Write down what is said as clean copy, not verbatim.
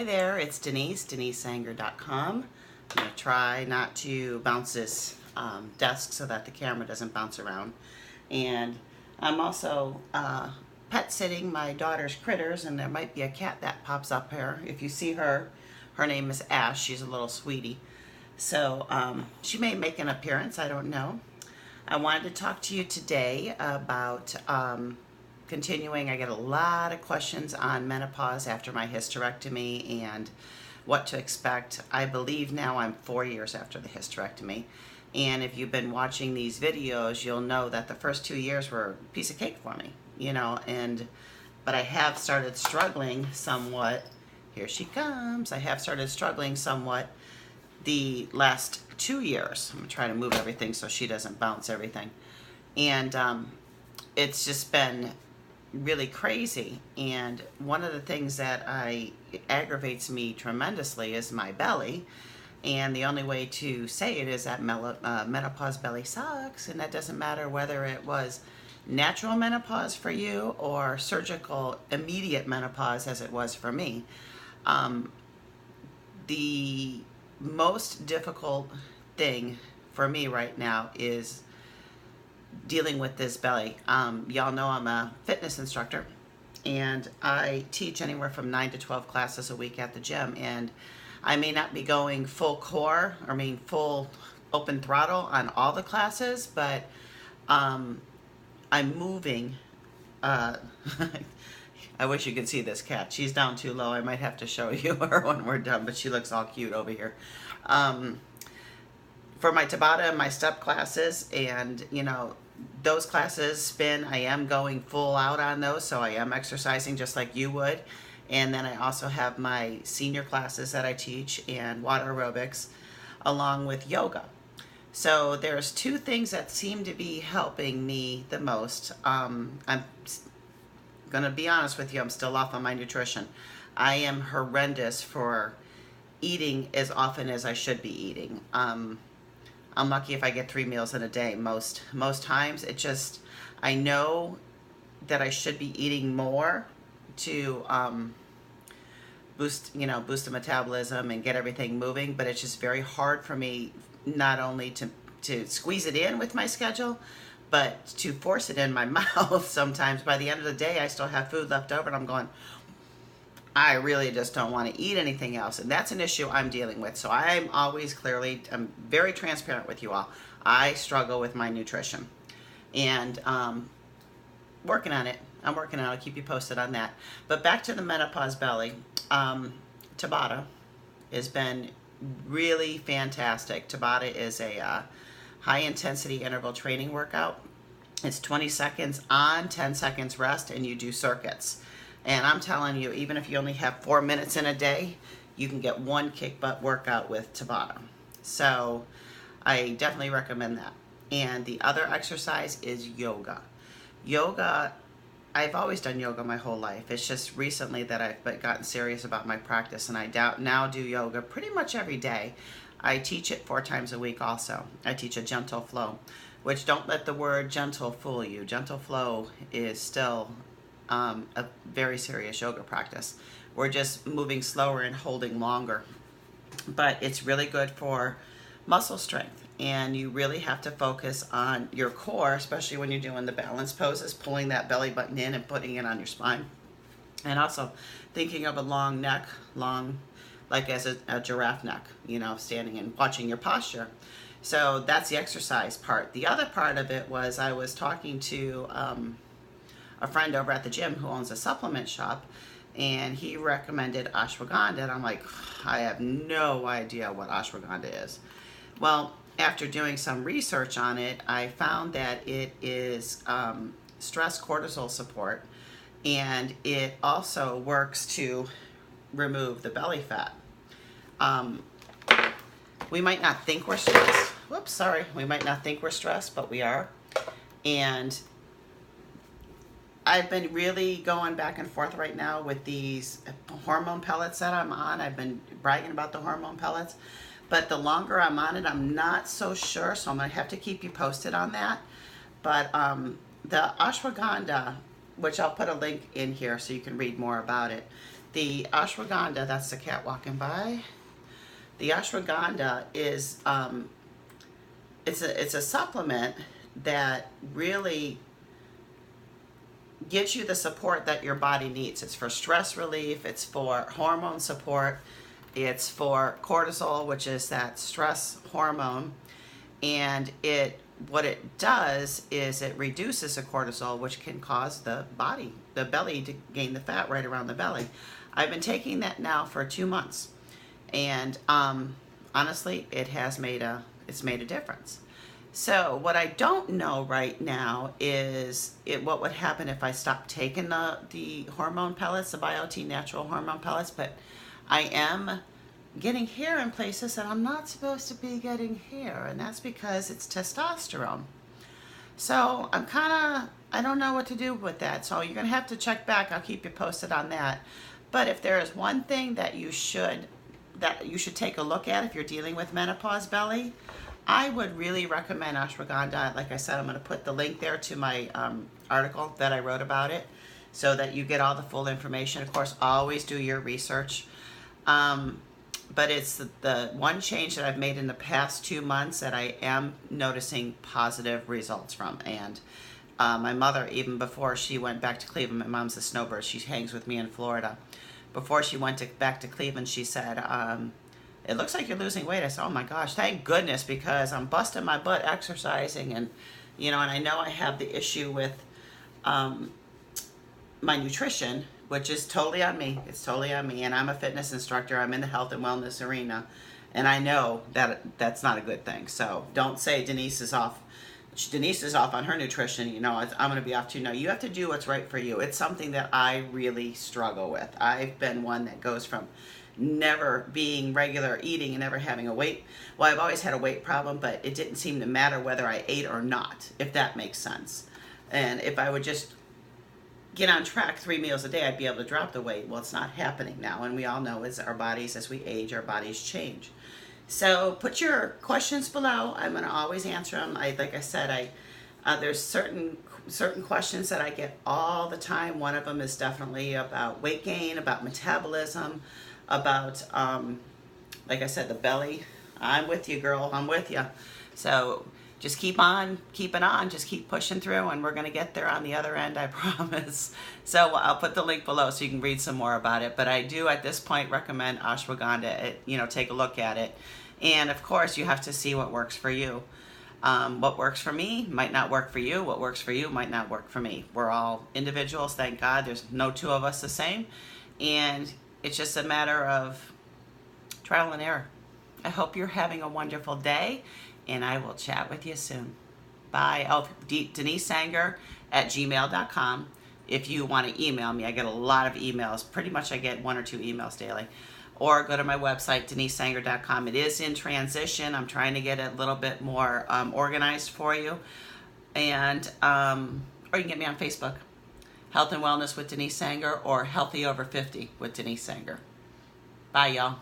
Hi there, it's Denise, denisesanger.com. I'm going to try not to bounce this desk so that the camera doesn't bounce around. And I'm also pet sitting my daughter's critters, and there might be a cat that pops up here. If you see her, her name is Ash. She's a little sweetie. So she may make an appearance, I don't know. I wanted to talk to you today about continuing. I get a lot of questions on menopause after my hysterectomy and what to expect. I believe now I'm 4 years after the hysterectomy. And if you've been watching these videos, you'll know that the first 2 years were a piece of cake for me, you know, but I have started struggling somewhat. Here she comes. I have started struggling somewhat the last 2 years. I'm gonna try to move everything so she doesn't bounce everything. And it's just been really crazy. And one of the things that aggravates me tremendously is my belly. And the only way to say it is that menopause belly sucks. And that doesn't matter whether it was natural menopause for you or surgical immediate menopause as it was for me. The most difficult thing for me right now is dealing with this belly. Y'all know I'm a fitness instructor, and I teach anywhere from 9 to 12 classes a week at the gym, and I may not be going full core, full open throttle on all the classes, but I'm moving. I wish you could see this cat. She's down too low. I might have to show you her when we're done, but she looks all cute over here. For my Tabata and my step classes, and you know, those classes spin, I am going full out on those, so I am exercising just like you would. And then I also have my senior classes that I teach and water aerobics along with yoga. So there's two things that seem to be helping me the most. I'm gonna be honest with you, I'm still off on my nutrition. I am horrendous for eating as often as I should be eating. I'm lucky if I get 3 meals in a day. Most times it just, I know that I should be eating more to boost the metabolism and get everything moving, but it's just very hard for me not only to squeeze it in with my schedule, but to force it in my mouth sometimes. By the end of the day, I still have food left over, and I'm going, I really just don't want to eat anything else. And that's an issue I'm dealing with. So I'm very transparent with you all. I struggle with my nutrition. And working on it. I'm working on it. I'll keep you posted on that. But back to the menopause belly. Tabata has been really fantastic. Tabata is a high intensity interval training workout. It's 20 seconds on, 10 seconds rest, and you do circuits. And I'm telling you, even if you only have 4 minutes in a day, you can get one kick butt workout with Tabata. So I definitely recommend that. And the other exercise is yoga. Yoga, I've always done yoga my whole life. It's just recently that I've gotten serious about my practice, and I now do yoga pretty much every day. I teach it 4 times a week also. I teach a gentle flow, which, don't let the word gentle fool you. Gentle flow is still a very serious yoga practice. We're just moving slower and holding longer. But it's really good for muscle strength. And you really have to focus on your core, especially when you're doing the balance poses, pulling that belly button in and putting it on your spine. And also thinking of a long neck, like as a giraffe neck, you know, standing and watching your posture. So that's the exercise part. The other part of it was, I was talking to a friend over at the gym who owns a supplement shop, and he recommended ashwagandha, and I'm like, I have no idea what ashwagandha is. Well, after doing some research on it, I found that it is stress cortisol support, and it also works to remove the belly fat. We might not think we're stressed. Whoops, sorry. We might not think we're stressed, but we are. And I've been really going back and forth right now with these hormone pellets that I'm on. I've been bragging about the hormone pellets, but the longer I'm on it, I'm not so sure, so I'm going to have to keep you posted on that. But the ashwagandha which I'll put a link in here so you can read more about it. The ashwagandha, that's the cat walking by. The ashwagandha is, it's a supplement that really gives you the support that your body needs. It's for stress relief, it's for hormone support, it's for cortisol, which is that stress hormone, and what it does is it reduces the cortisol, which can cause the belly to gain the fat right around the belly. I've been taking that now for 2 months, and honestly, it's made a difference. So what I don't know right now is what would happen if I stopped taking the hormone pellets, the Biotin natural hormone pellets, but I am getting hair in places that I'm not supposed to be getting hair, and that's because it's testosterone. So I don't know what to do with that. So you're gonna have to check back. I'll keep you posted on that. But if there is one thing that you should take a look at if you're dealing with menopause belly, I would really recommend ashwagandha. Like I said, I'm going to put the link there to my article that I wrote about it so that you get all the full information. Of course, always do your research. But it's the one change that I've made in the past 2 months that I am noticing positive results from. And my mother, even before she went back to Cleveland, my mom's a snowbird. She hangs with me in Florida. Before she went back to Cleveland, she said, it looks like you're losing weight. I said, oh my gosh, thank goodness, because I'm busting my butt exercising, and and I know I have the issue with my nutrition, which is totally on me. It's totally on me, and I'm a fitness instructor. I'm in the health and wellness arena, and I know that that's not a good thing. So don't say Denise is off. Denise is off on her nutrition. I'm going to be off too. No, you have to do what's right for you. It's something that I really struggle with. I've been one that goes from never being regular eating and never having a weight. Well, I've always had a weight problem, but it didn't seem to matter whether I ate or not, if that makes sense. And if I would just get on track 3 meals a day, I'd be able to drop the weight. Well, it's not happening now, and we all know as we age, our bodies change. So put your questions below. I'm going to always answer them. Like I said, there's certain questions that I get all the time. One of them is definitely about weight gain, about metabolism, about, like I said, the belly. I'm with you, girl. I'm with you. So just keep on keeping on. Just keep pushing through, and we're going to get there on the other end, I promise. So I'll put the link below so you can read some more about it. But I do, at this point, recommend ashwagandha. Take a look at it. And, of course, you have to see what works for you. What works for me might not work for you. What works for you might not work for me. We're all individuals, thank God. There's no two of us the same. And it's just a matter of trial and error. I hope you're having a wonderful day, and I will chat with you soon. Bye. Oh, DeniseSanger@gmail.com. If you want to email me, I get a lot of emails. Pretty much I get 1 or 2 emails daily. Or go to my website, DeniseSanger.com. It is in transition. I'm trying to get it a little bit more organized for you. And, or you can get me on Facebook. Health and Wellness with Denise Sanger, or Healthy Over 50 with Denise Sanger. Bye, y'all.